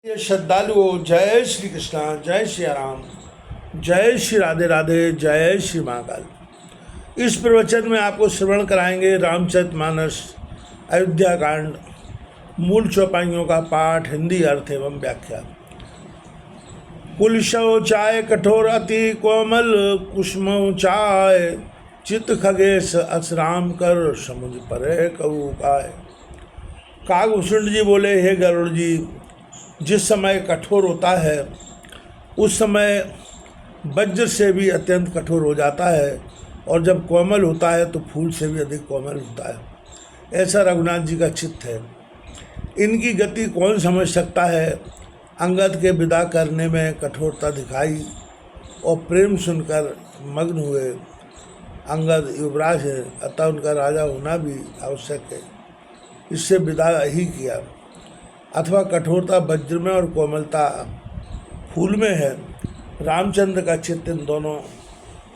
ये श्रद्धालुओं, जय श्री कृष्णा, जय श्री राम, जय श्री राधे राधे, जय श्री महाकाल। इस प्रवचन में आपको श्रवण कराएंगे रामचरितमानस अयोध्या कांड, मूल चौपाइयों का पाठ, हिंदी अर्थ एवं व्याख्या। कुलशौ चाय कठोर अति कोमल, कुसुमौ चाय चित खगेश असराम कर, समुझ परे कऊ काय। कागभूषण जी बोले, हे गरुड़ जी, जिस समय कठोर होता है उस समय वज्र से भी अत्यंत कठोर हो जाता है, और जब कोमल होता है तो फूल से भी अधिक कोमल होता है। ऐसा रघुनाथ जी का चित्त है। इनकी गति कौन समझ सकता है। अंगद के विदा करने में कठोरता दिखाई और प्रेम सुनकर मग्न हुए। अंगद युवराज है, अतः उनका राजा होना भी आवश्यक है, इससे विदा ही किया। अथवा कठोरता वज्र में और कोमलता फूल में है। रामचंद्र का चित्त इन दोनों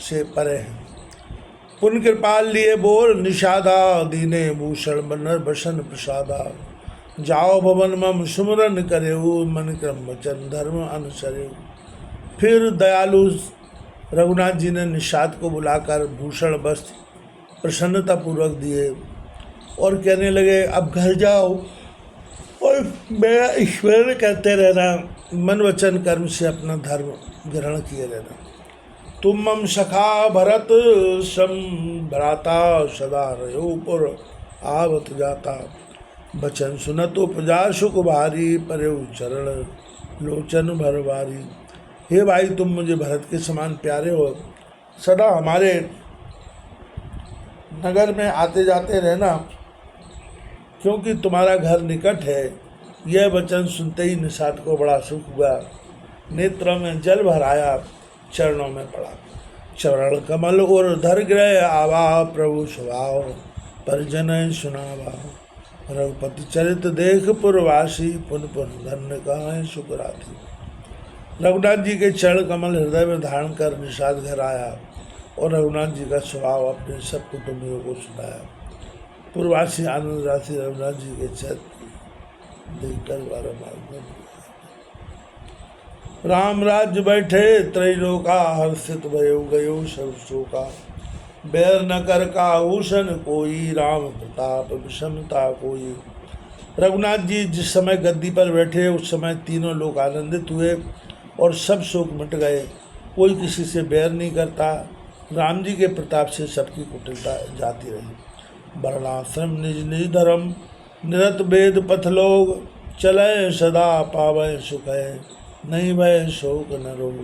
से परे है। पुन कृपाल लिए बोल निषादा, दीने भूषण बनर बसन प्रसादा। जाओ भवन मम सुमरन करेऊ, मन क्रम वचन धर्म अनुसरे। फिर दयालु रघुनाथ जी ने निषाद को बुलाकर भूषण वस्त्र प्रसन्नतापूर्वक दिए और कहने लगे, अब घर जाओ और मेरा ईश्वर करते रहना, मन वचन कर्म से अपना धर्म ग्रहण किए रहना। तुम मम सखा भरत सम भ्राता, सदा रहो पुर आवत जाता। बचन सुनत उपजा सुख भारी, परे चरण लोचन भरवारी। हे भाई, तुम मुझे भरत के समान प्यारे हो, सदा हमारे नगर में आते जाते रहना, क्योंकि तुम्हारा घर निकट है। यह वचन सुनते ही निषाद को बड़ा सुख हुआ। नेत्रों में जल भर आया, चरणों में पड़ा। चरण कमल और धर ग्रह आवा, प्रभु स्वभाव परिजन सुनावा। रघुपति चरित देख पुरवासी, पुन पुन धन्य कहाँ सुकराती। रघुनाथ जी के चरण कमल हृदय में धारण कर निषाद घर आया और रघुनाथ जी का स्वभाव अपने सब कुटुंबियों को सुनाया। पूर्वासी आनंद राशि रघुनाथ जी के चरित्र देखकर राम राज्य बैठे त्रैलोका, हर्षित भयो गयो सब शोका। बैर न कर काहूषण कोई, राम प्रताप विषमता कोई। रघुनाथ जी जिस समय गद्दी पर बैठे उस समय तीनों लोग आनंदित हुए और सब शोक मिट गए। कोई किसी से बैर नहीं करता। राम जी के प्रताप से सबकी कुटिलता जाती रही। वर्णाश्रम निज निज धर्म, निरत वेद पथ लोग। चले सदा पावै सुख है, नहीं भय शोक न रोग।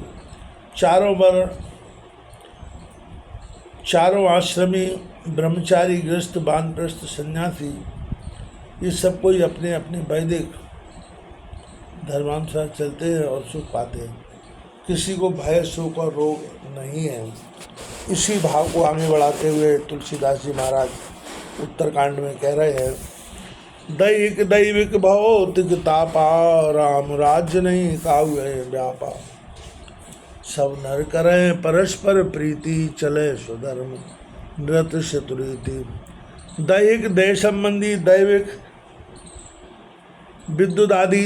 चारों आश्रमी, ब्रह्मचारी, गृहस्थ, वानप्रस्थ, सन्यासी, ये सब कोई अपने अपने वैदिक धर्मानुसार चलते हैं और सुख पाते हैं। किसी को भय शोक और रोग नहीं है। इसी भाव को आगे बढ़ाते हुए तुलसीदास जी महाराज उत्तरकांड में कह रहे हैं, दैहिक दैविक भौतिक तापा, राम राज्य नहीं काऊ है व्यापा। सब नर करें परस्पर प्रीति, चले स्वधर्म नृत शत्रुति। दैहिक देह संबंधी, दैविक विद्युत आदि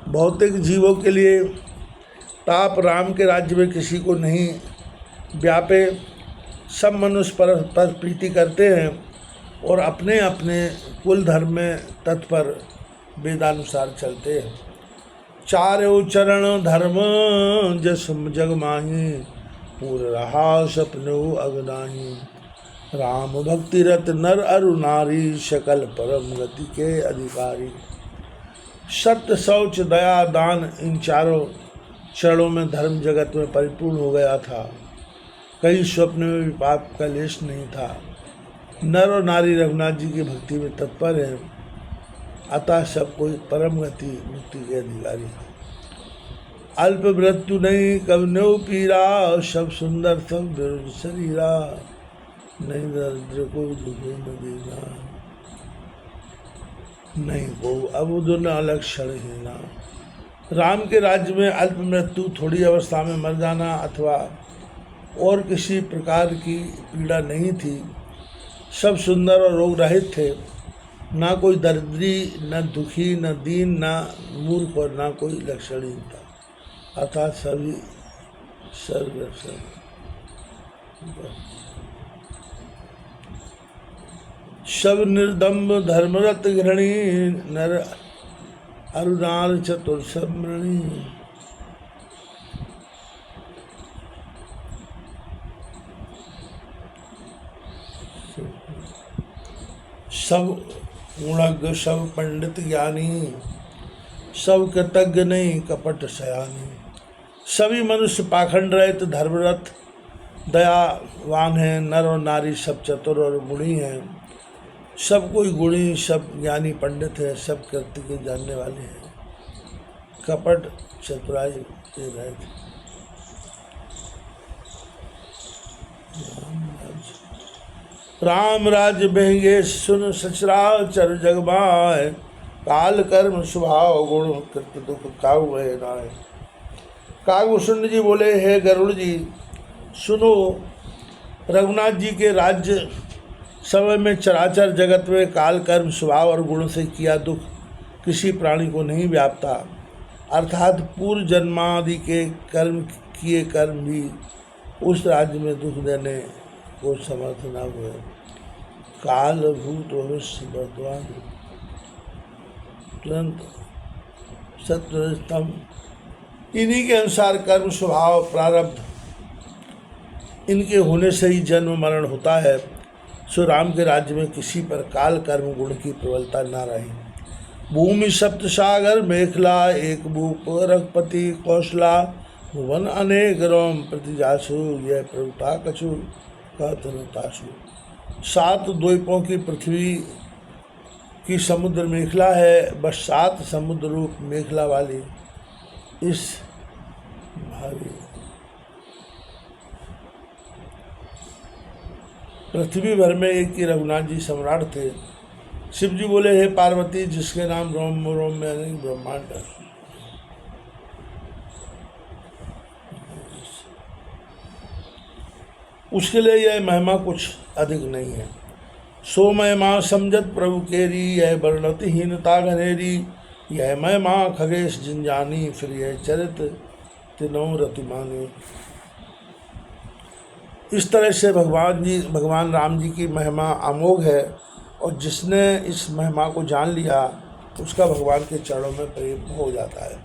भौतिक जीवों के लिए ताप राम के राज्य में किसी को नहीं व्यापे। सब मनुष्य परस्पर प्रीति करते हैं और अपने अपने कुल धर्म में तत्पर वेदानुसार चलते हैं। चारों चरण धर्म जस जग माही, पूर रहा सपनो अगनाही। राम भक्ति रत नर अरु नारी, सकल परम गति के अधिकारी। सत्य शौच दया दान, इन चारों चरणों में धर्म जगत में परिपूर्ण हो गया था। कहीं स्वप्न में भी पाप का लेश नहीं था। नर और नारी रघुनाथ जी की भक्ति में तत्पर है, अतः सब कोई परम गति मुक्ति के अधिकारी है। अल्प मृत्यु नहीं कब नो पीरा, सब सुंदर सब विरुद्ध शरीरा। नहीं दरिद्र को दुखे न देना, नहीं को अबुध न अलक्षण हीना। राम के राज्य में अल्प मृत्यु, थोड़ी अवस्था में मर जाना अथवा और किसी प्रकार की पीड़ा नहीं थी। सब सुंदर और रोग रहित थे। ना कोई दरिद्री, न दुखी, न दीन, न मूर्ख और ना कोई लक्षणहीनता, अर्थात सभी सर्वलक्षण। सब निर्दम्ब धर्मरत घृणी, नर अरुणाल चतुर समृणी। सब गुणज्ञ, सब पंडित ज्ञानी, सब कृतज्ञ नहीं कपट सयानी। सभी मनुष्य पाखंड रहित धर्मरत दयावान हैं, नर और नारी सब चतुर और गुणी हैं। सब कोई गुणी, सब ज्ञानी पंडित है, सब कृत्य के जानने वाले हैं, कपट चतुराई के रहित। राम राज्य बहेंगे सुन सचराचर जगमाय, काल कर्म स्वभाव गुण कृत दुख काऊ है नाय। कागभूषण जी बोले, हे गरुड़ जी सुनो, रघुनाथ जी के राज्य समय में चराचर जगत में काल कर्म स्वभाव और गुण से किया दुख किसी प्राणी को नहीं व्यापता, अर्थात पूर्व जन्मादि के किए कर्म भी उस राज्य में दुख देने को समर्थ न हुए। काल भूत भविष्य वर्तमान तुरंत सत्वस्तम, इन्हीं के अनुसार कर्म स्वभाव प्रारब्ध इनके होने से ही जन्म मरण होता है। सो राम के राज्य में किसी पर काल कर्म गुण की प्रबलता न रही। भूमि सप्त सागर मेखला, एक भूप रघुपति कौशला, भुवन अनेक रोम प्रतिजासु, यह प्रभुता कछु कहतनुतासु। 7 द्वीपों की पृथ्वी की समुद्र मेखला है, बस 7 समुद्र रूप मेखला वाली इस भारी पृथ्वी भर में एक ही रघुनाथ जी सम्राट थे। शिव जी बोले, हे पार्वती जिसके नाम रोम रोम में अनेक ब्रह्मांड है, उसके लिए यह महिमा कुछ अधिक नहीं है। सो महिमा समझत प्रभु केरी, यह वर्णति हीनता घनेरी। यह महिमा खगेश जिन जानी, फिर यह चरित तिनों रतिमानी। इस तरह से भगवान राम जी की महिमा अमोघ है, और जिसने इस महिमा को जान लिया उसका भगवान के चरणों में प्रेम हो जाता है।